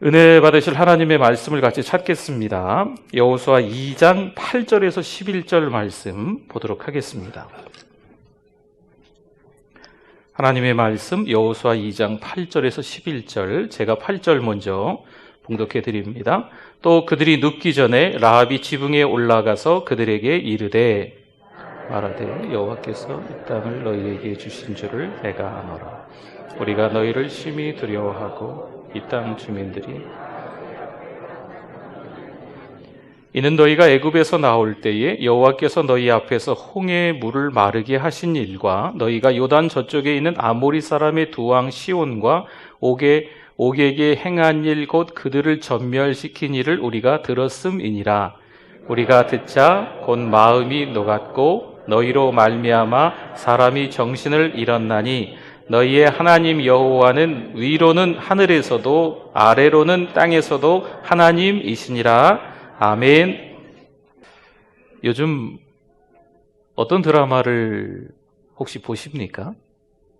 은혜 받으실 하나님의 말씀을 같이 찾겠습니다. 여호수아 2장 8절에서 11절 말씀 보도록 하겠습니다. 하나님의 말씀 여호수아 2장 8절에서 11절, 제가 8절 먼저 봉독해 드립니다. 또 그들이 눕기 전에 라합이 지붕에 올라가서 그들에게 이르되 말하되 여호와께서 이 땅을 너희에게 주신 줄을 내가 아노라. 우리가 너희를 심히 두려워하고 이 땅 주민들이 이는 너희가 애굽에서 나올 때에 여호와께서 너희 앞에서 홍해의 물을 마르게 하신 일과 너희가 요단 저쪽에 있는 아모리 사람의 두 왕 시온과 옥에게 행한 일 곧 그들을 전멸시킨 일을 우리가 들었음이니라. 우리가 듣자 곧 마음이 녹았고 너희로 말미암아 사람이 정신을 잃었나니 너희의 하나님 여호와는 위로는 하늘에서도 아래로는 땅에서도 하나님이시니라. 아멘. 요즘 어떤 드라마를 혹시 보십니까?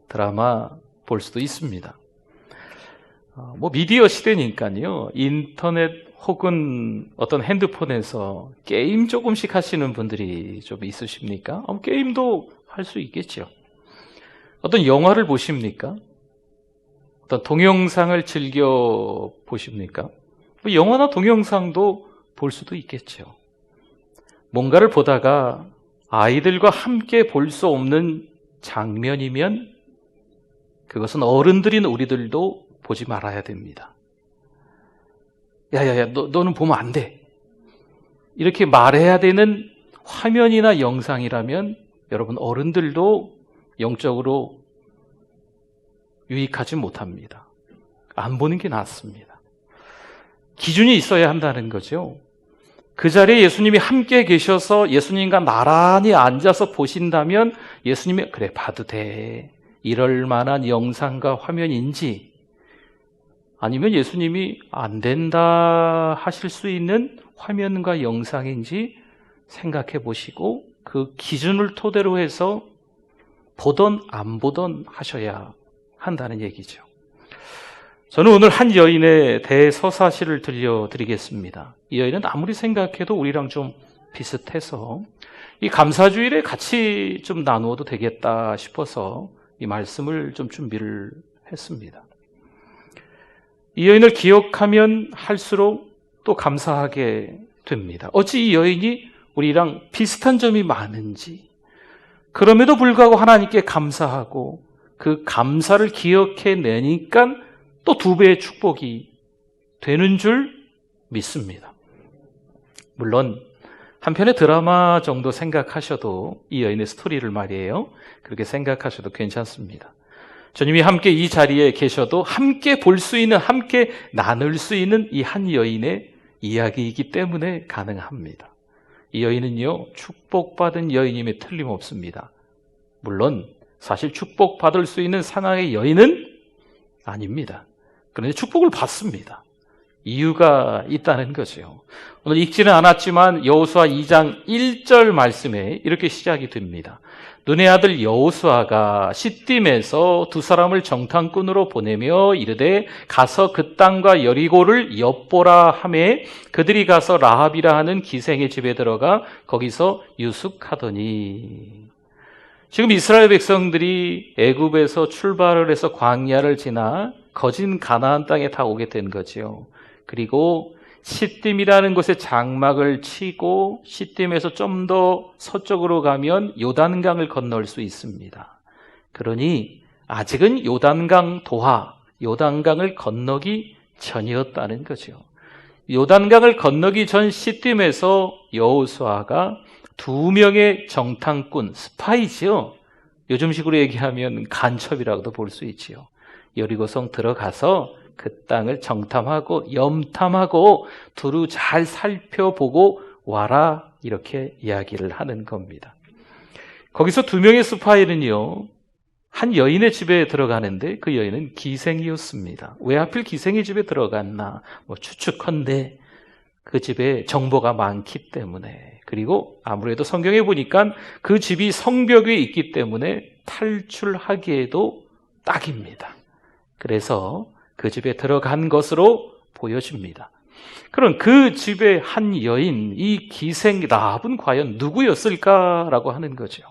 드라마 볼 수도 있습니다. 미디어 시대니까요. 인터넷 혹은 어떤 핸드폰에서 게임 조금씩 하시는 분들이 좀 있으십니까? 게임도 할 수 있겠죠. 어떤 영화를 보십니까? 어떤 동영상을 즐겨 보십니까? 영화나 동영상도 볼 수도 있겠죠. 뭔가를 보다가 아이들과 함께 볼 수 없는 장면이면 그것은 어른들인 우리들도 보지 말아야 됩니다. 야야야, 너는 보면 안 돼. 이렇게 말해야 되는 화면이나 영상이라면 여러분 어른들도 영적으로 유익하지 못합니다. 안 보는 게 낫습니다. 기준이 있어야 한다는 거죠. 그 자리에 예수님이 함께 계셔서 예수님과 나란히 앉아서 보신다면 예수님이 그래 봐도 돼. 이럴 만한 영상과 화면인지 아니면 예수님이 안 된다 하실 수 있는 화면과 영상인지 생각해 보시고 그 기준을 토대로 해서 보던 안 보던 하셔야 한다는 얘기죠. 저는 오늘 한 여인의 대서사시를 들려드리겠습니다. 이 여인은 아무리 생각해도 우리랑 좀 비슷해서 이 감사주일에 같이 좀 나누어도 되겠다 싶어서 이 말씀을 좀 준비를 했습니다. 이 여인을 기억하면 할수록 또 감사하게 됩니다. 어찌 이 여인이 우리랑 비슷한 점이 많은지, 그럼에도 불구하고 하나님께 감사하고 그 감사를 기억해내니까 또 2배의 축복이 되는 줄 믿습니다. 물론 한편의 드라마 정도 생각하셔도 이 여인의 스토리를 말이에요. 그렇게 생각하셔도 괜찮습니다. 주님이 함께 이 자리에 계셔도 함께 볼 수 있는, 함께 나눌 수 있는 이 한 여인의 이야기이기 때문에 가능합니다. 이 여인은요, 축복받은 여인임에 틀림없습니다. 물론 사실 축복받을 수 있는 상황의 여인은 아닙니다. 그런데 축복을 받습니다. 이유가 있다는 거죠. 오늘 읽지는 않았지만 여호수아 2장 1절 말씀에 이렇게 시작이 됩니다. 눈의 아들 여호수아가 시딤에서 2 사람을 정탐꾼으로 보내며 이르되 가서 그 땅과 여리고를 엿보라 하매 그들이 가서 라합이라 하는 기생의 집에 들어가 거기서 유숙하더니. 지금 이스라엘 백성들이 애굽에서 출발을 해서 광야를 지나 거진 가나안 땅에 다 오게 된 거죠. 그리고 시딤이라는 곳에 장막을 치고 시딤에서 좀 더 서쪽으로 가면 요단강을 건널 수 있습니다. 그러니 아직은 요단강 도하, 요단강을 건너기 전이었다는 거죠. 요단강을 건너기 전 시딤에서 여호수아가 2명의 정탐꾼, 스파이지요. 요즘식으로 얘기하면 간첩이라고도 볼 수 있지요. 여리고성 들어가서 그 땅을 정탐하고 염탐하고 두루 잘 살펴보고 와라, 이렇게 이야기를 하는 겁니다. 거기서 2명의 스파이는요, 한 여인의 집에 들어가는데 그 여인은 기생이었습니다. 왜 하필 기생의 집에 들어갔나? 추측컨대 그 집에 정보가 많기 때문에, 그리고 아무래도 성경에 보니까 그 집이 성벽 위에 있기 때문에 탈출하기에도 딱입니다. 그래서 그 집에 들어간 것으로 보여집니다. 그럼 그 집의 한 여인, 이 기생 라합은 과연 누구였을까라고 하는 거죠.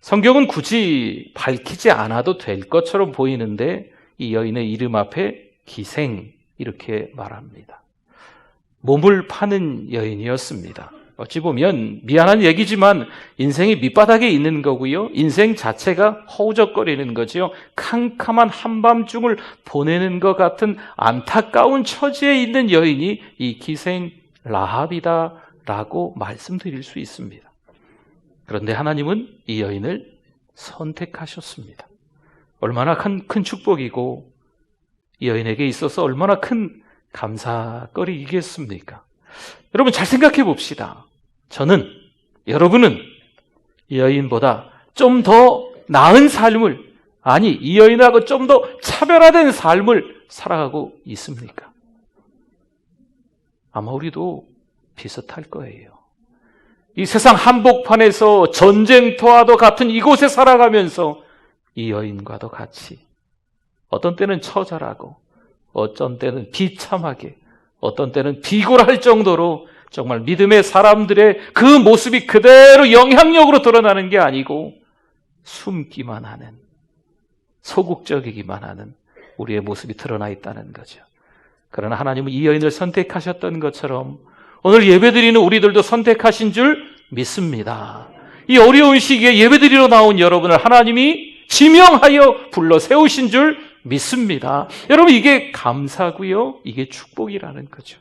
성경은 굳이 밝히지 않아도 될 것처럼 보이는데 이 여인의 이름 앞에 기생 이렇게 말합니다. 몸을 파는 여인이었습니다. 어찌 보면 미안한 얘기지만 인생이 밑바닥에 있는 거고요. 인생 자체가 허우적거리는 거지요. 캄캄한 한밤중을 보내는 것 같은 안타까운 처지에 있는 여인이 이 기생 라합이다라고 말씀드릴 수 있습니다. 그런데 하나님은 이 여인을 선택하셨습니다. 얼마나 큰 축복이고 이 여인에게 있어서 얼마나 큰 감사거리이겠습니까? 여러분 잘 생각해 봅시다. 저는, 여러분은 이 여인보다 좀 더 나은 삶을, 아니 이 여인하고 좀 더 차별화된 삶을 살아가고 있습니까? 아마 우리도 비슷할 거예요. 이 세상 한복판에서 전쟁터와도 같은 이곳에 살아가면서 이 여인과도 같이 어떤 때는 처절하고 어떤 때는 비참하게 어떤 때는 비굴할 정도로 정말 믿음의 사람들의 그 모습이 그대로 영향력으로 드러나는 게 아니고 숨기만 하는, 소극적이기만 하는 우리의 모습이 드러나 있다는 거죠. 그러나 하나님은 이 여인을 선택하셨던 것처럼 오늘 예배드리는 우리들도 선택하신 줄 믿습니다. 이 어려운 시기에 예배드리러 나온 여러분을 하나님이 지명하여 불러 세우신 줄 믿습니다. 여러분 이게 감사고요. 이게 축복이라는 거죠.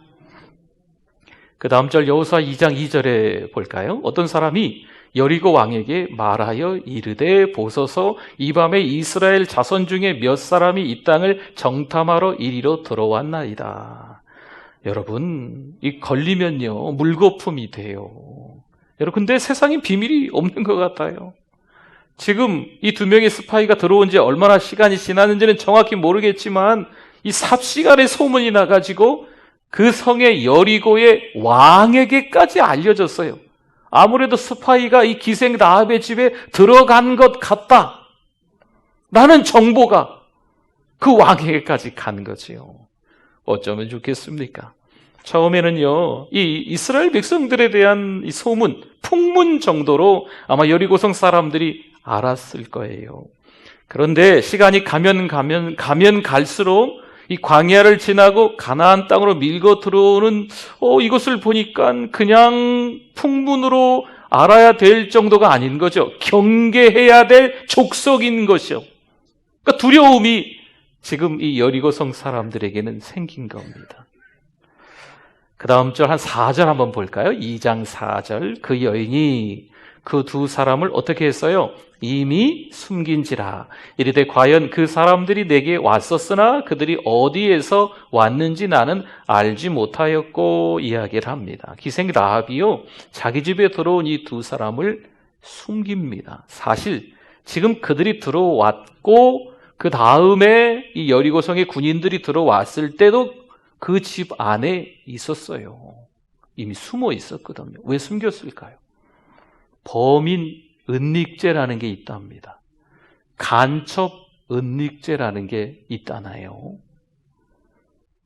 그 다음 절 여호수아 2장 2절에 볼까요? 어떤 사람이 여리고 왕에게 말하여 이르되 보소서 이 밤에 이스라엘 자손 중에 몇 사람이 이 땅을 정탐하러 이리로 들어왔나이다. 여러분 이 걸리면요 물거품이 돼요. 여러분 근데 세상에 비밀이 없는 것 같아요. 지금 이 두 명의 스파이가 들어온 지 얼마나 시간이 지났는지는 정확히 모르겠지만 이 삽시간에 소문이 나가지고 그 성의 여리고의 왕에게까지 알려졌어요. 아무래도 스파이가 이 기생 라합의 집에 들어간 것 같다 라는 정보가 그 왕에게까지 간 거지요. 어쩌면 좋겠습니까? 처음에는요, 이 이스라엘 백성들에 대한 이 소문, 풍문 정도로 아마 여리고성 사람들이 알았을 거예요. 그런데 시간이 가면 갈수록 이 광야를 지나고 가나안 땅으로 밀고 들어오는 이것을 보니까 그냥 풍문으로 알아야 될 정도가 아닌 거죠. 경계해야 될 족속인 것이요. 그러니까 두려움이 지금 이 여리고성 사람들에게는 생긴 겁니다. 그 다음 절 한 4절 한번 볼까요? 2장 4절. 그 여인이 그 두 사람을 어떻게 했어요? 이미 숨긴지라. 이르되 과연 그 사람들이 내게 왔었으나 그들이 어디에서 왔는지 나는 알지 못하였고 이야기를 합니다. 기생 라합이요 자기 집에 들어온 이 두 사람을 숨깁니다. 사실 지금 그들이 들어왔고 그 다음에 이 여리고성의 군인들이 들어왔을 때도 그 집 안에 있었어요. 이미 숨어 있었거든요. 왜 숨겼을까요? 범인 은닉죄라는 게 있답니다. 간첩 은닉죄라는 게 있다나요.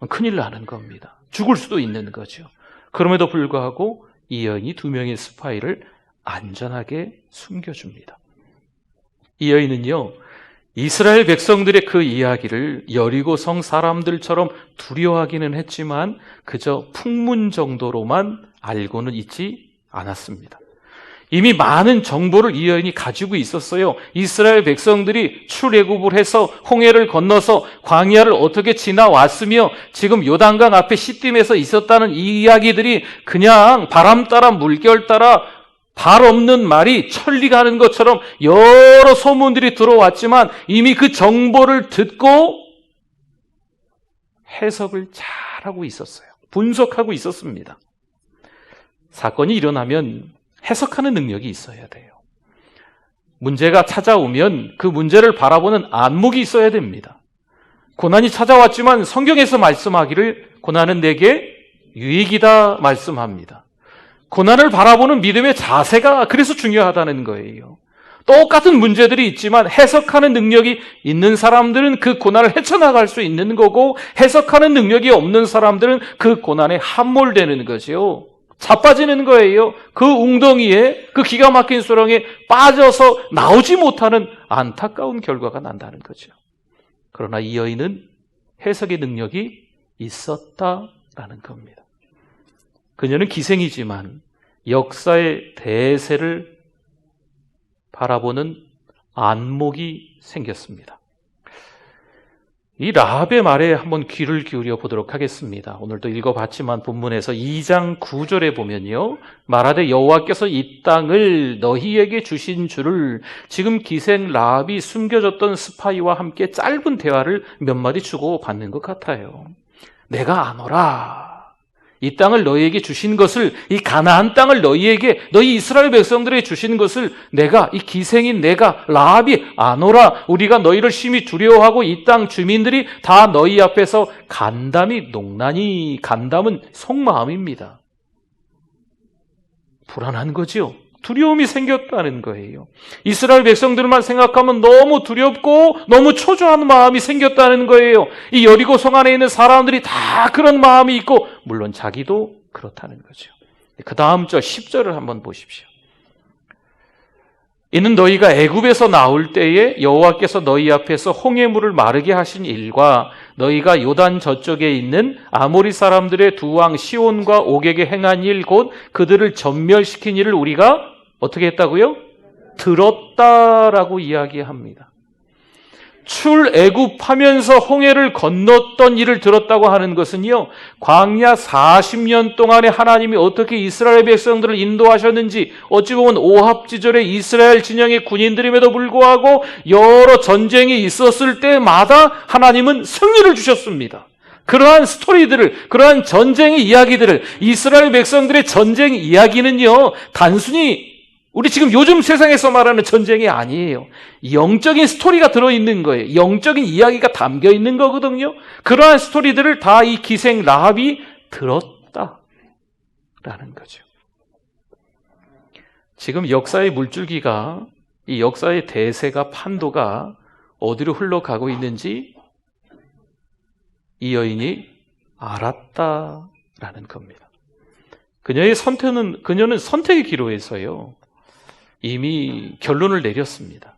큰일 나는 겁니다. 죽을 수도 있는 거죠. 그럼에도 불구하고 이 여인이 두 명의 스파이를 안전하게 숨겨줍니다. 이 여인은요, 이스라엘 백성들의 그 이야기를 여리고성 사람들처럼 두려워하기는 했지만 그저 풍문 정도로만 알고는 있지 않았습니다. 이미 많은 정보를 이 여인이 가지고 있었어요. 이스라엘 백성들이 출애굽을 해서 홍해를 건너서 광야를 어떻게 지나왔으며 지금 요단강 앞에 시딤에서 있었다는 이 이야기들이 그냥 바람 따라 물결 따라 발 없는 말이 천리 가는 것처럼 여러 소문들이 들어왔지만 이미 그 정보를 듣고 해석을 잘하고 있었어요. 분석하고 있었습니다. 사건이 일어나면 해석하는 능력이 있어야 돼요. 문제가 찾아오면 그 문제를 바라보는 안목이 있어야 됩니다. 고난이 찾아왔지만 성경에서 말씀하기를 고난은 내게 유익이다 말씀합니다. 고난을 바라보는 믿음의 자세가 그래서 중요하다는 거예요. 똑같은 문제들이 있지만 해석하는 능력이 있는 사람들은 그 고난을 헤쳐나갈 수 있는 거고, 해석하는 능력이 없는 사람들은 그 고난에 함몰되는 거죠. 자빠지는 거예요. 그 웅덩이에, 그 기가 막힌 수렁에 빠져서 나오지 못하는 안타까운 결과가 난다는 거죠. 그러나 이 여인은 해석의 능력이 있었다라는 겁니다. 그녀는 기생이지만 역사의 대세를 바라보는 안목이 생겼습니다. 이 라합의 말에 한번 귀를 기울여 보도록 하겠습니다. 오늘도 읽어봤지만 본문에서 2장 9절에 보면요, 말하되 여호와께서 이 땅을 너희에게 주신 줄을, 지금 기생 라합이 숨겨졌던 스파이와 함께 짧은 대화를 몇 마디 주고 받는 것 같아요. 내가 아노라, 이 땅을 너희에게 주신 것을, 이 가나안 땅을 너희에게, 너희 이스라엘 백성들에게 주신 것을 내가, 이 기생인 내가, 라합이 아노라. 우리가 너희를 심히 두려워하고 이 땅 주민들이 다 너희 앞에서 간담이 농나니. 간담은 속마음입니다. 불안한 거죠. 두려움이 생겼다는 거예요. 이스라엘 백성들만 생각하면 너무 두렵고 너무 초조한 마음이 생겼다는 거예요. 이 여리고 성 안에 있는 사람들이 다 그런 마음이 있고, 물론 자기도 그렇다는 거죠. 그 다음 절 10절을 한번 보십시오. 이는 너희가 애굽에서 나올 때에 여호와께서 너희 앞에서 홍해물을 마르게 하신 일과 너희가 요단 저쪽에 있는 아모리 사람들의 두 왕 시온과 옥에게 행한 일, 곧 그들을 전멸시킨 일을 우리가 어떻게 했다고요? 들었다라고 이야기합니다. 출애굽하면서 홍해를 건넜던 일을 들었다고 하는 것은요, 광야 40년 동안에 하나님이 어떻게 이스라엘 백성들을 인도하셨는지, 어찌 보면 오합지졸의 이스라엘 진영의 군인들임에도 불구하고 여러 전쟁이 있었을 때마다 하나님은 승리를 주셨습니다. 그러한 스토리들을, 그러한 전쟁의 이야기들을, 이스라엘 백성들의 전쟁 이야기는요, 단순히 우리 지금 요즘 세상에서 말하는 전쟁이 아니에요. 영적인 스토리가 들어있는 거예요. 영적인 이야기가 담겨있는 거거든요. 그러한 스토리들을 다 이 기생 라합이 들었다라는 거죠. 지금 역사의 물줄기가, 이 역사의 대세가, 판도가 어디로 흘러가고 있는지 이 여인이 알았다라는 겁니다. 그녀는 선택의 기로에서요, 이미 결론을 내렸습니다.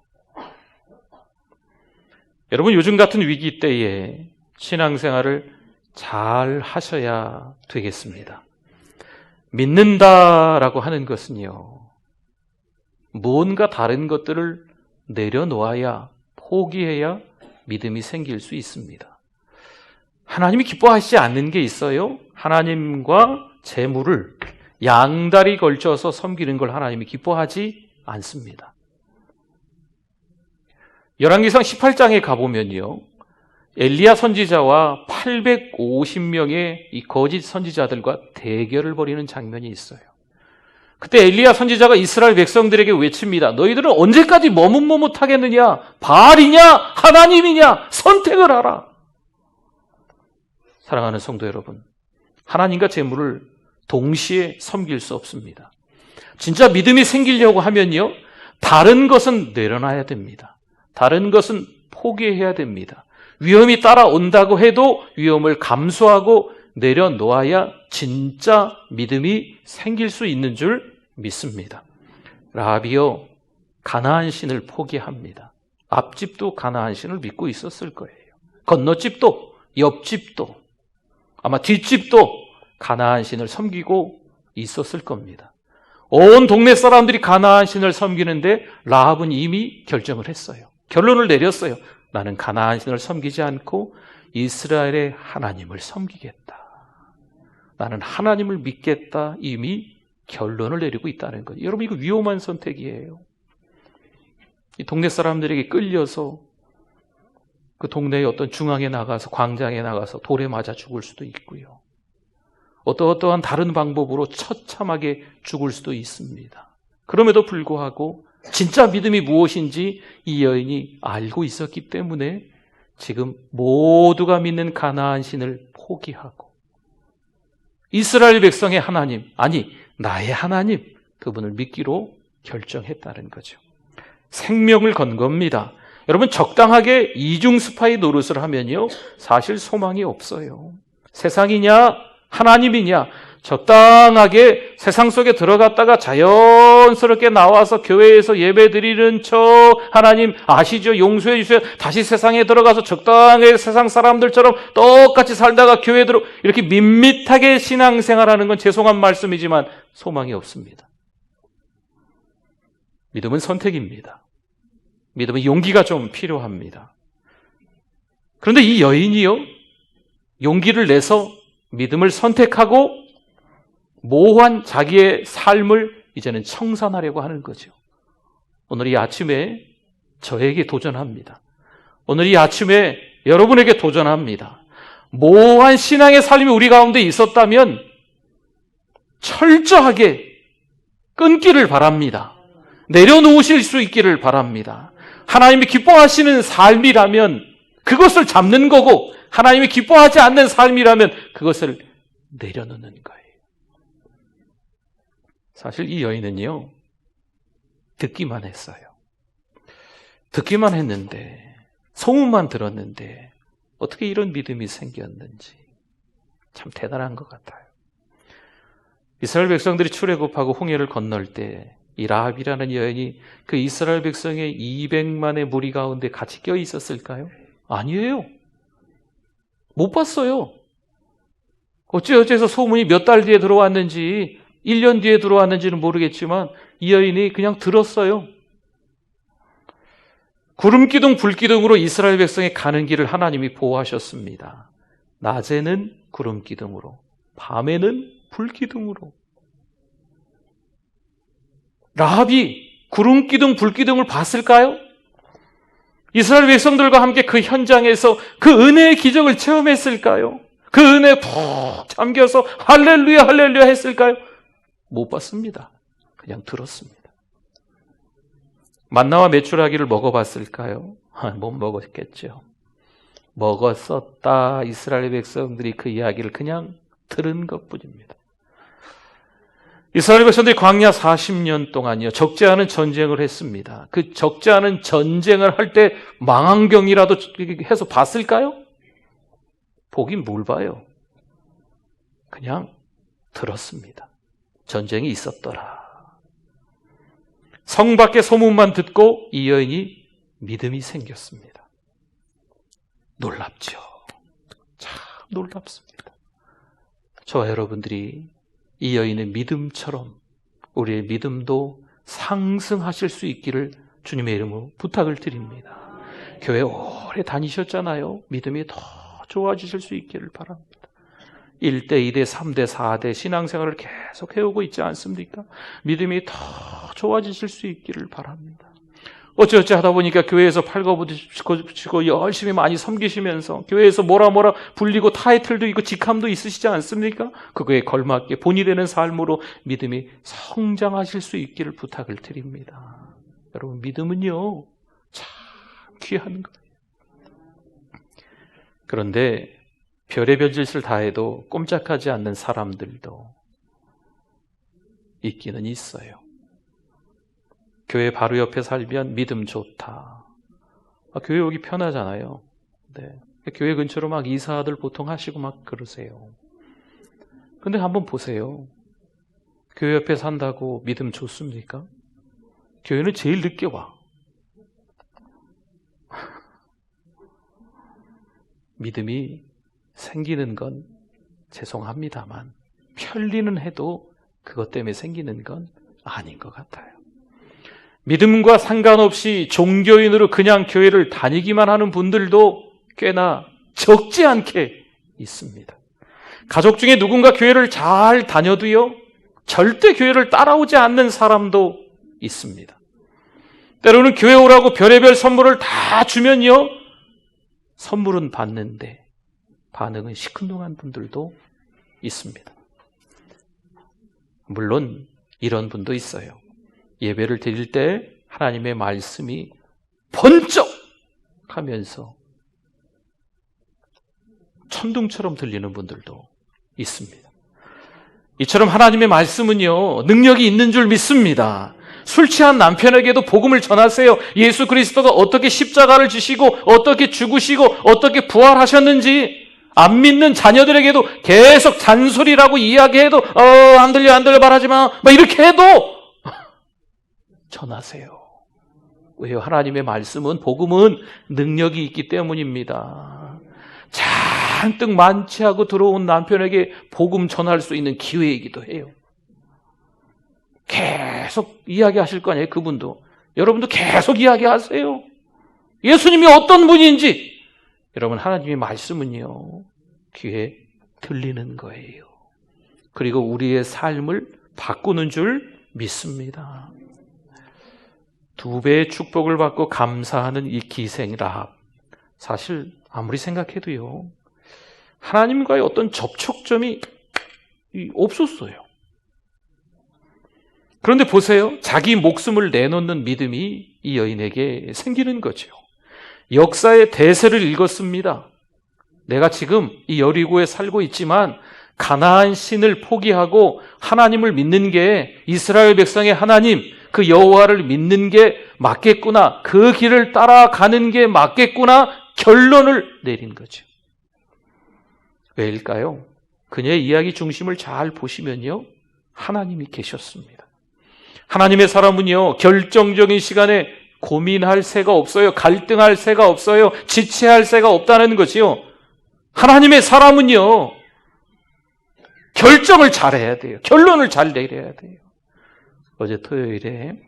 여러분, 요즘 같은 위기 때에 신앙생활을 잘 하셔야 되겠습니다. 믿는다라고 하는 것은요, 무언가 다른 것들을 내려놓아야, 포기해야 믿음이 생길 수 있습니다. 하나님이 기뻐하시지 않는 게 있어요. 하나님과 재물을 양다리 걸쳐서 섬기는 걸 하나님이 기뻐하지 않습니다. 열왕기상 18장에 가보면요, 엘리야 선지자와 850명의 이 거짓 선지자들과 대결을 벌이는 장면이 있어요. 그때 엘리야 선지자가 이스라엘 백성들에게 외칩니다. 너희들은 언제까지 머뭇머뭇하겠느냐? 바알이냐? 하나님이냐? 선택을 하라. 사랑하는 성도 여러분, 하나님과 재물을 동시에 섬길 수 없습니다. 진짜 믿음이 생기려고 하면요, 다른 것은 내려놔야 됩니다. 다른 것은 포기해야 됩니다. 위험이 따라온다고 해도 위험을 감수하고 내려놓아야 진짜 믿음이 생길 수 있는 줄 믿습니다. 라합이요, 가나안 신을 포기합니다. 앞집도 가나안 신을 믿고 있었을 거예요. 건너집도, 옆집도, 아마 뒷집도 가나안 신을 섬기고 있었을 겁니다. 온 동네 사람들이 가나안 신을 섬기는데 라합은 이미 결정을 했어요. 결론을 내렸어요. 나는 가나안 신을 섬기지 않고 이스라엘의 하나님을 섬기겠다. 나는 하나님을 믿겠다. 이미 결론을 내리고 있다는 거예요. 여러분, 이거 위험한 선택이에요. 이 동네 사람들에게 끌려서 그 동네의 어떤 중앙에 나가서, 광장에 나가서 돌에 맞아 죽을 수도 있고요. 어떠한 다른 방법으로 처참하게 죽을 수도 있습니다. 그럼에도 불구하고 진짜 믿음이 무엇인지 이 여인이 알고 있었기 때문에 지금 모두가 믿는 가나안 신을 포기하고 이스라엘 백성의 하나님, 아니 나의 하나님, 그분을 믿기로 결정했다는 거죠. 생명을 건 겁니다. 여러분, 적당하게 이중 스파이 노릇을 하면요, 사실 소망이 없어요. 세상이냐 하나님이냐, 적당하게 세상 속에 들어갔다가 자연스럽게 나와서 교회에서 예배 드리는 척, 하나님 아시죠? 용서해 주세요. 다시 세상에 들어가서 적당하게 세상 사람들처럼 똑같이 살다가 교회에 들어, 이렇게 밋밋하게 신앙생활하는 건 죄송한 말씀이지만 소망이 없습니다. 믿음은 선택입니다. 믿음은 용기가 좀 필요합니다. 그런데 이 여인이요, 용기를 내서 믿음을 선택하고 모호한 자기의 삶을 이제는 청산하려고 하는 거죠. 오늘 이 아침에 저에게 도전합니다. 오늘 이 아침에 여러분에게 도전합니다. 모호한 신앙의 삶이 우리 가운데 있었다면 철저하게 끊기를 바랍니다. 내려놓으실 수 있기를 바랍니다. 하나님이 기뻐하시는 삶이라면 그것을 잡는 거고, 하나님이 기뻐하지 않는 삶이라면 그것을 내려놓는 거예요. 사실 이 여인은요, 듣기만 했어요. 듣기만 했는데, 소문만 들었는데 어떻게 이런 믿음이 생겼는지 참 대단한 것 같아요. 이스라엘 백성들이 출애굽하고 홍해를 건널 때 이 라합이라는 여인이 그 이스라엘 백성의 200만의 무리 가운데 같이 껴 있었을까요? 아니에요. 못 봤어요. 어째서 소문이 몇 달 뒤에 들어왔는지 1년 뒤에 들어왔는지는 모르겠지만 이 여인이 그냥 들었어요. 구름기둥 불기둥으로 이스라엘 백성이 가는 길을 하나님이 보호하셨습니다. 낮에는 구름기둥으로, 밤에는 불기둥으로. 라합이 구름기둥 불기둥을 봤을까요? 이스라엘 백성들과 함께 그 현장에서 그 은혜의 기적을 체험했을까요? 그 은혜에 푹 잠겨서 할렐루야 할렐루야 했을까요? 못 봤습니다. 그냥 들었습니다. 만나와 메추라기를 먹어봤을까요? 못 먹었겠죠. 먹었었다. 이스라엘 백성들이 그 이야기를 그냥 들은 것뿐입니다. 이스라엘 백성들이 광야 40년 동안요, 적지 않은 전쟁을 했습니다. 그 적지 않은 전쟁을 할 때 망원경이라도 해서 봤을까요? 보긴 뭘 봐요. 그냥 들었습니다. 전쟁이 있었더라. 성 밖의 소문만 듣고 이 여인이 믿음이 생겼습니다. 놀랍죠. 참 놀랍습니다. 저와 여러분들이 이 여인의 믿음처럼 우리의 믿음도 상승하실 수 있기를 주님의 이름으로 부탁을 드립니다. 교회 오래 다니셨잖아요. 믿음이 더 좋아지실 수 있기를 바랍니다. 1대, 2대, 3대, 4대 신앙생활을 계속 해오고 있지 않습니까? 믿음이 더 좋아지실 수 있기를 바랍니다. 어찌어찌 하다 보니까 교회에서 팔거부치고 열심히 많이 섬기시면서 교회에서 뭐라 불리고 타이틀도 있고 직함도 있으시지 않습니까? 그거에 걸맞게 본이 되는 삶으로 믿음이 성장하실 수 있기를 부탁을 드립니다. 여러분, 믿음은요, 참 귀한 거예요. 그런데 별의별 짓을 다 해도 꼼짝하지 않는 사람들도 있기는 있어요. 교회 바로 옆에 살면 믿음 좋다. 교회 오기 편하잖아요. 네. 교회 근처로 막 이사들 보통 하시고 막 그러세요. 근데 한번 보세요. 교회 옆에 산다고 믿음 좋습니까? 교회는 제일 늦게 와. 믿음이 생기는 건 죄송합니다만 편리는 해도 그것 때문에 생기는 건 아닌 것 같아요. 믿음과 상관없이 종교인으로 그냥 교회를 다니기만 하는 분들도 꽤나 적지 않게 있습니다. 가족 중에 누군가 교회를 잘 다녀도요, 절대 교회를 따라오지 않는 사람도 있습니다. 때로는 교회 오라고 별의별 선물을 다 주면요, 선물은 받는데 반응은 시큰둥한 분들도 있습니다. 물론 이런 분도 있어요. 예배를 드릴 때 하나님의 말씀이 번쩍 하면서 천둥처럼 들리는 분들도 있습니다. 이처럼 하나님의 말씀은요, 능력이 있는 줄 믿습니다. 술 취한 남편에게도 복음을 전하세요. 예수 그리스도가 어떻게 십자가를 지시고 어떻게 죽으시고 어떻게 부활하셨는지 안 믿는 자녀들에게도 계속 잔소리라고 이야기해도 안 들려 말하지 마 이렇게 해도 전하세요. 왜요? 하나님의 말씀은 복음은 능력이 있기 때문입니다. 잔뜩 만취하고 들어온 남편에게 복음 전할 수 있는 기회이기도 해요. 계속 이야기하실 거 아니에요, 그분도. 여러분도 계속 이야기하세요. 예수님이 어떤 분인지. 여러분, 하나님의 말씀은요, 귀에 들리는 거예요. 그리고 우리의 삶을 바꾸는 줄 믿습니다. 2배의 축복을 받고 감사하는 이 기생 라합. 사실 아무리 생각해도요, 하나님과의 어떤 접촉점이 없었어요. 그런데 보세요. 자기 목숨을 내놓는 믿음이 이 여인에게 생기는 거죠. 역사의 대세를 읽었습니다. 내가 지금 이 여리고에 살고 있지만 가나안 신을 포기하고 하나님을 믿는 게 이스라엘 백성의 하나님, 그 여호와를 믿는 게 맞겠구나. 그 길을 따라가는 게 맞겠구나. 결론을 내린 거죠. 왜일까요? 그녀의 이야기 중심을 잘 보시면요, 하나님이 계셨습니다. 하나님의 사람은요, 결정적인 시간에 고민할 새가 없어요. 갈등할 새가 없어요. 지체할 새가 없다는 거지요. 하나님의 사람은요, 결정을 잘해야 돼요. 결론을 잘 내려야 돼요. 어제 토요일에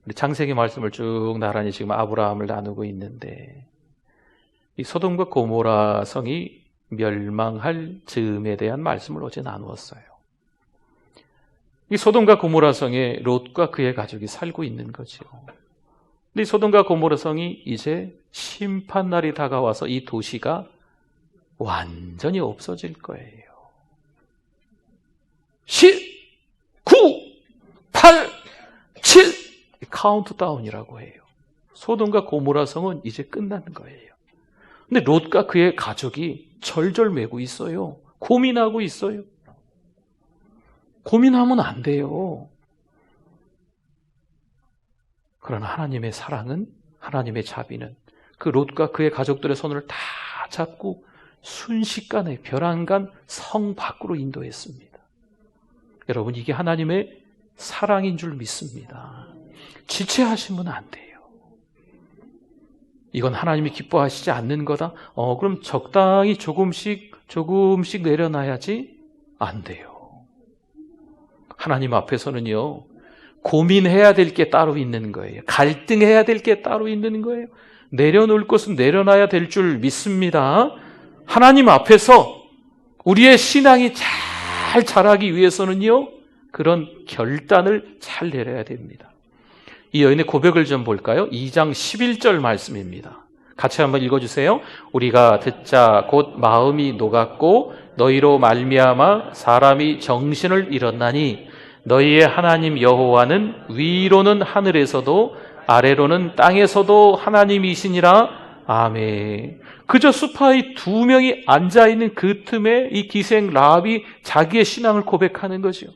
우리 창세기 말씀을 쭉 나란히 지금 아브라함을 나누고 있는데, 이 소돔과 고모라 성이 멸망할 즈음에 대한 말씀을 어제 나누었어요. 이 소돔과 고모라 성에 롯과 그의 가족이 살고 있는 거죠. 근데 이 소돔과 고모라 성이 이제 심판날이 다가와서 이 도시가 완전히 없어질 거예요. 10, 9, 8, 7 카운트다운이라고 해요. 소돔과 고모라 성은 이제 끝나는 거예요. 근데 롯과 그의 가족이 절절매고 있어요. 고민하고 있어요. 고민하면 안 돼요. 그러나 하나님의 사랑은, 하나님의 자비는 그 롯과 그의 가족들의 손을 다 잡고 순식간에 벼랑간 성 밖으로 인도했습니다. 여러분, 이게 하나님의 사랑인 줄 믿습니다. 지체하시면 안 돼요. 이건 하나님이 기뻐하시지 않는 거다? 그럼 적당히 조금씩 내려놔야지? 안 돼요. 하나님 앞에서는요, 고민해야 될 게 따로 있는 거예요. 갈등해야 될 게 따로 있는 거예요. 내려놓을 것은 내려놔야 될 줄 믿습니다. 하나님 앞에서 우리의 신앙이 잘 자라기 위해서는요, 그런 결단을 잘 내려야 됩니다. 이 여인의 고백을 좀 볼까요? 2장 11절 말씀입니다. 같이 한번 읽어주세요. 우리가 듣자 곧 마음이 녹았고 너희로 말미암아 사람이 정신을 잃었나니 너희의 하나님 여호와는 위로는 하늘에서도 아래로는 땅에서도 하나님이시니라. 아멘. 그저 수파의 2명이 앉아있는 그 틈에 이 기생 라합이 자기의 신앙을 고백하는 거죠.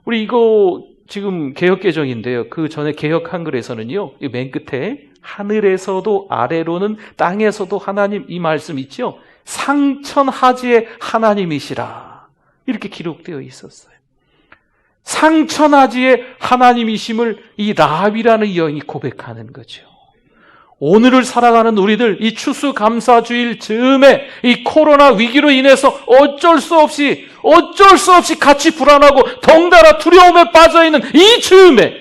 우리 이거 지금 개역개정인데요. 그 전에 개역 한글에서는요, 맨 끝에 하늘에서도 아래로는 땅에서도 하나님, 이 말씀 있죠? 상천하지의 하나님이시라, 이렇게 기록되어 있었어요. 상천하지의 하나님이심을 이 라합이라는 여인이 고백하는 거죠. 오늘을 살아가는 우리들, 이 추수감사주일 즈음에 이 코로나 위기로 인해서 어쩔 수 없이 같이 불안하고 덩달아 두려움에 빠져있는 이 즈음에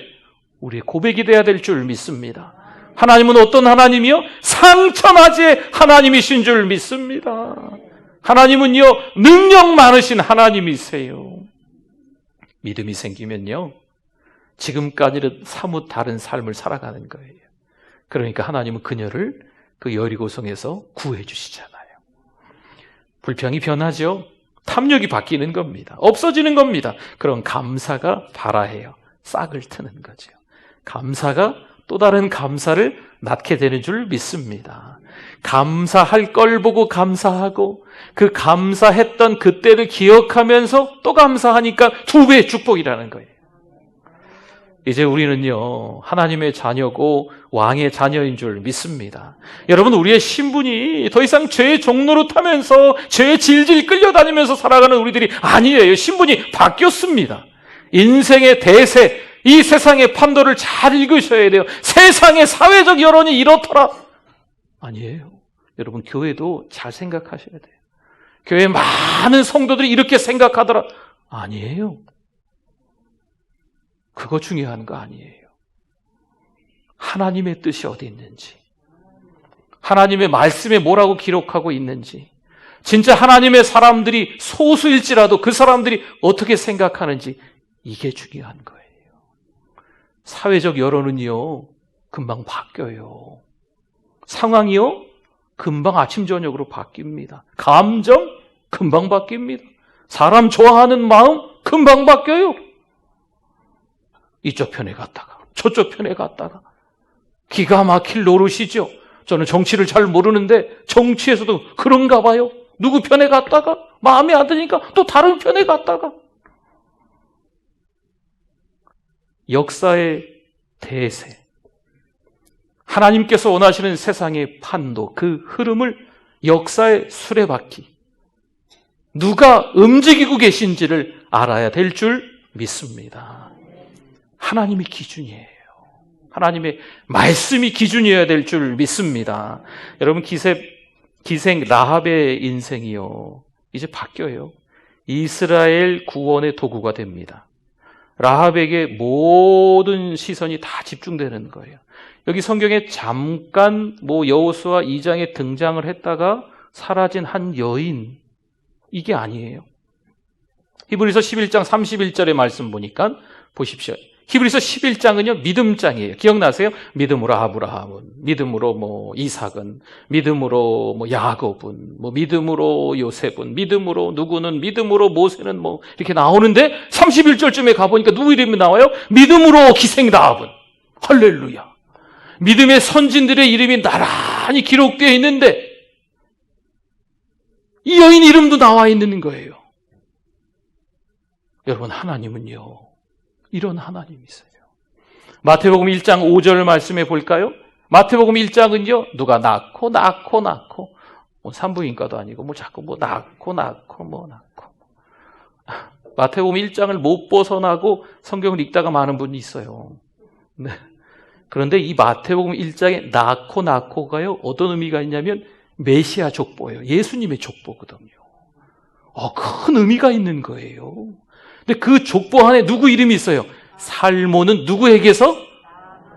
우리의 고백이 돼야 될 줄 믿습니다. 하나님은 어떤 하나님이요? 상천하지의 하나님이신 줄 믿습니다. 하나님은요, 능력 많으신 하나님이세요. 믿음이 생기면요, 지금까지는 사뭇 다른 삶을 살아가는 거예요. 그러니까 하나님은 그녀를 그 여리고성에서 구해 주시잖아요. 불평이 변하죠. 탐욕이 바뀌는 겁니다. 없어지는 겁니다. 그럼 감사가 발아해요. 싹을 트는 거죠. 감사가 또 다른 감사를 낳게 되는 줄 믿습니다. 감사할 걸 보고 감사하고 그 감사했던 그때를 기억하면서 또 감사하니까 2배의 축복이라는 거예요. 이제 우리는요, 하나님의 자녀고 왕의 자녀인 줄 믿습니다. 여러분, 우리의 신분이 더 이상 죄의 종로로 타면서 죄에 질질 끌려다니면서 살아가는 우리들이 아니에요. 신분이 바뀌었습니다. 인생의 대세, 이 세상의 판도를 잘 읽으셔야 돼요. 세상의 사회적 여론이 이렇더라. 아니에요. 여러분, 교회도 잘 생각하셔야 돼요. 교회 많은 성도들이 이렇게 생각하더라. 아니에요. 그거 중요한 거 아니에요. 하나님의 뜻이 어디 있는지, 하나님의 말씀에 뭐라고 기록하고 있는지, 진짜 하나님의 사람들이 소수일지라도 그 사람들이 어떻게 생각하는지, 이게 중요한 거예요. 사회적 여론은요, 금방 바뀌어요. 상황이요, 금방 아침 저녁으로 바뀝니다. 감정 금방 바뀝니다. 사람 좋아하는 마음 금방 바뀌어요. 이쪽 편에 갔다가 저쪽 편에 갔다가 기가 막힐 노릇이죠. 저는 정치를 잘 모르는데 정치에서도 그런가 봐요. 누구 편에 갔다가 마음에 안 드니까 또 다른 편에 갔다가. 역사의 대세, 하나님께서 원하시는 세상의 판도, 그 흐름을 역사의 수레바퀴, 누가 움직이고 계신지를 알아야 될 줄 믿습니다. 하나님이 기준이에요. 하나님의 말씀이 기준이어야 될 줄 믿습니다. 여러분, 기생 라합의 인생이요, 이제 바뀌어요. 이스라엘 구원의 도구가 됩니다. 라합에게 모든 시선이 다 집중되는 거예요. 여기 성경에 잠깐 여호수아 2장에 등장을 했다가 사라진 한 여인, 이게 아니에요. 히브리서 11장 31절의 말씀 보니까 보십시오. 히브리서 11장은요, 믿음장이에요. 기억나세요? 믿음으로 아브라함은, 믿음으로 이삭은, 믿음으로 야곱은, 믿음으로 요셉은, 믿음으로 누구는, 믿음으로 모세는 이렇게 나오는데 31절쯤에 가보니까 누구 이름이 나와요? 믿음으로 기생 라합은. 할렐루야. 믿음의 선진들의 이름이 나란히 기록되어 있는데 이 여인 이름도 나와 있는 거예요. 여러분, 하나님은요, 이런 하나님이세요. 마태복음 1장 5절 말씀해 볼까요? 마태복음 1장은요, 누가 낳고 산부인과도 아니고 자꾸 낳고 마태복음 1장을 못 벗어나고 성경을 읽다가 많은 분이 있어요. 네. 그런데 이 마태복음 1장에 낳고가요, 어떤 의미가 있냐면 메시아 족보예요. 예수님의 족보거든요. 큰 의미가 있는 거예요. 근데 그 족보 안에 누구 이름이 있어요? 살모는 누구에게서?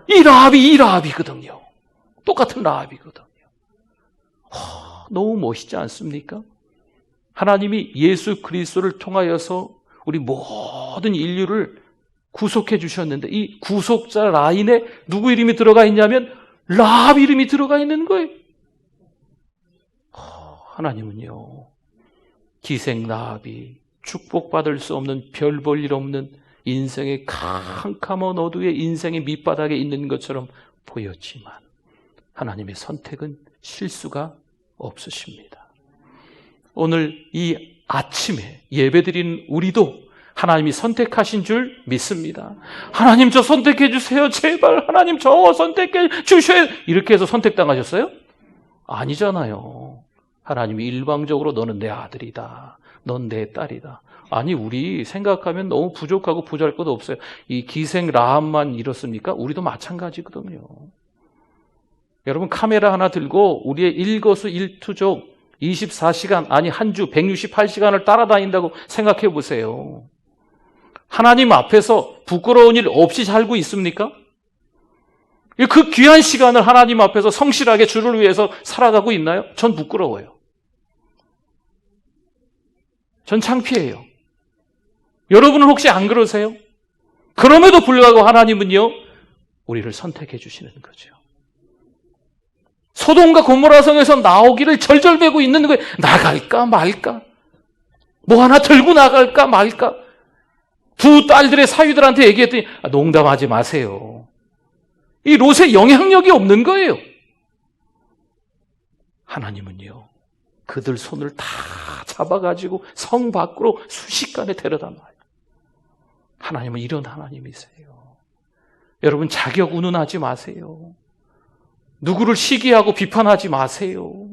이 라합이거든요. 똑같은 라합이거든요. 너무 멋있지 않습니까? 하나님이 예수 그리스도를 통하여서 우리 모든 인류를 구속해 주셨는데 이 구속자 라인에 누구 이름이 들어가 있냐면 라합 이름이 들어가 있는 거예요. 하나님은요, 기생 라합이 축복받을 수 없는, 별 볼 일 없는 인생의 캄캄한 어두의 인생의 밑바닥에 있는 것처럼 보였지만 하나님의 선택은 실수가 없으십니다. 오늘 이 아침에 예배드리는 우리도 하나님이 선택하신 줄 믿습니다. 하나님, 저 선택해 주세요. 제발 하나님, 저 선택해 주셔야. 이렇게 해서 선택당하셨어요? 아니잖아요. 하나님이 일방적으로 너는 내 아들이다, 넌 내 딸이다. 아니, 우리 생각하면 너무 부족하고 부자랄 것도 없어요. 이 기생 라합만 이렇습니까? 우리도 마찬가지거든요. 여러분, 카메라 하나 들고 우리의 일거수일투족 24시간, 아니 한 주 168시간을 따라다닌다고 생각해 보세요. 하나님 앞에서 부끄러운 일 없이 살고 있습니까? 그 귀한 시간을 하나님 앞에서 성실하게 주를 위해서 살아가고 있나요? 전 부끄러워요. 전 창피해요. 여러분은 혹시 안 그러세요? 그럼에도 불구하고 하나님은요, 우리를 선택해 주시는 거죠. 소돔과 고모라 성에서 나오기를 절절매고 있는 거예요. 나갈까 말까? 뭐 하나 들고 나갈까 말까? 두 딸들의 사위들한테 얘기했더니 농담하지 마세요. 이 롯의 영향력이 없는 거예요. 하나님은요, 그들 손을 다 잡아가지고 성 밖으로 순식간에 데려다 놔요. 하나님은 이런 하나님이세요. 여러분, 자격 운운하지 마세요. 누구를 시기하고 비판하지 마세요.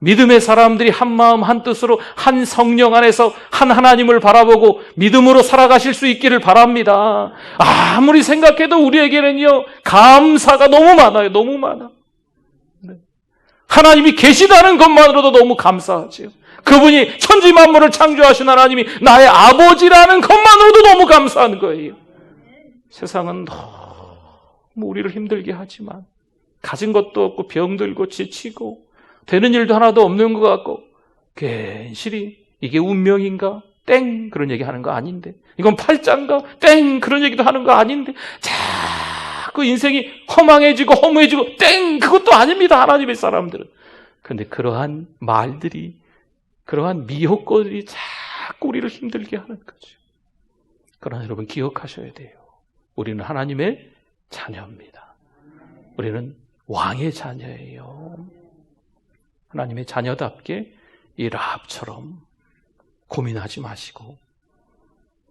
믿음의 사람들이 한 마음 한 뜻으로 한 성령 안에서 한 하나님을 바라보고 믿음으로 살아가실 수 있기를 바랍니다. 아무리 생각해도 우리에게는요, 감사가 너무 많아요. 너무 많아. 하나님이 계시다는 것만으로도 너무 감사하죠. 그분이 천지 만물을 창조하신 하나님이 나의 아버지라는 것만으로도 너무 감사한 거예요. 세상은 너무 우리를 힘들게 하지만 가진 것도 없고 병들고 지치고 되는 일도 하나도 없는 것 같고 괜시리 이게 운명인가? 땡! 그런 얘기 하는 거 아닌데, 이건 팔짱가? 땡! 그런 얘기도 하는 거 아닌데, 자꾸 인생이 허망해지고 허무해지고 땡! 그것도 아닙니다. 하나님의 사람들은. 그런데 그러한 말들이, 그러한 미혹거들이 자꾸 우리를 힘들게 하는 거죠. 그러나 여러분, 기억하셔야 돼요. 우리는 하나님의 자녀입니다. 우리는 왕의 자녀예요. 하나님의 자녀답게 이 라합처럼 고민하지 마시고,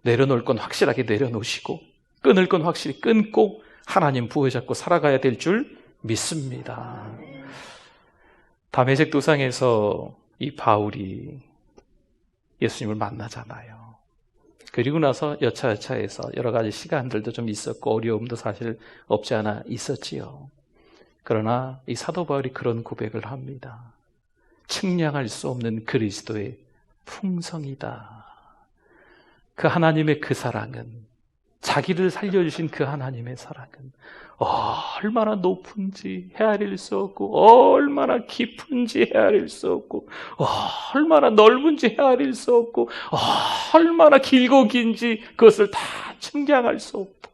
내려놓을 건 확실하게 내려놓으시고, 끊을 건 확실히 끊고 하나님 부여잡고 살아가야 될 줄 믿습니다. 다메섹 도상에서 이 바울이 예수님을 만나잖아요. 그리고 나서 여차여차해서 여러 가지 시간들도 좀 있었고 어려움도 사실 없지 않아 있었지요. 그러나 이 사도 바울이 그런 고백을 합니다. 측량할 수 없는 그리스도의 풍성이다. 그 하나님의 그 사랑은, 자기를 살려주신 그 하나님의 사랑은 얼마나 높은지 헤아릴 수 없고, 얼마나 깊은지 헤아릴 수 없고, 얼마나 넓은지 헤아릴 수 없고, 얼마나 길고 긴지 그것을 다 측량할 수 없다.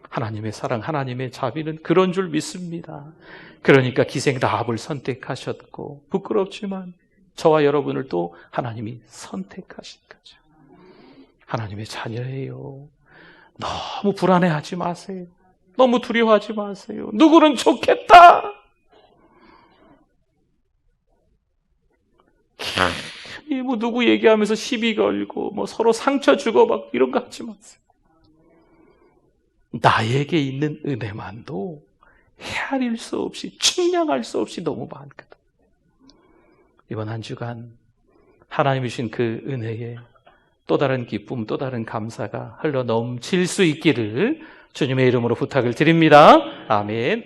하나님의 사랑, 하나님의 자비는 그런 줄 믿습니다. 그러니까 기생 라합을 선택하셨고, 부끄럽지만 저와 여러분을 또 하나님이 선택하신 거죠. 하나님의 자녀예요. 너무 불안해하지 마세요. 너무 두려워하지 마세요. 누구는 좋겠다. 뭐 누구 얘기하면서 시비 걸고 뭐 서로 상처 주고 막 이런 거 하지 마세요. 나에게 있는 은혜만도 헤아릴 수 없이, 측량할 수 없이 너무 많거든. 이번 한 주간 하나님이 주신 그 은혜에 또 다른 기쁨, 또 다른 감사가 흘러 넘칠 수 있기를 주님의 이름으로 부탁을 드립니다. 아멘.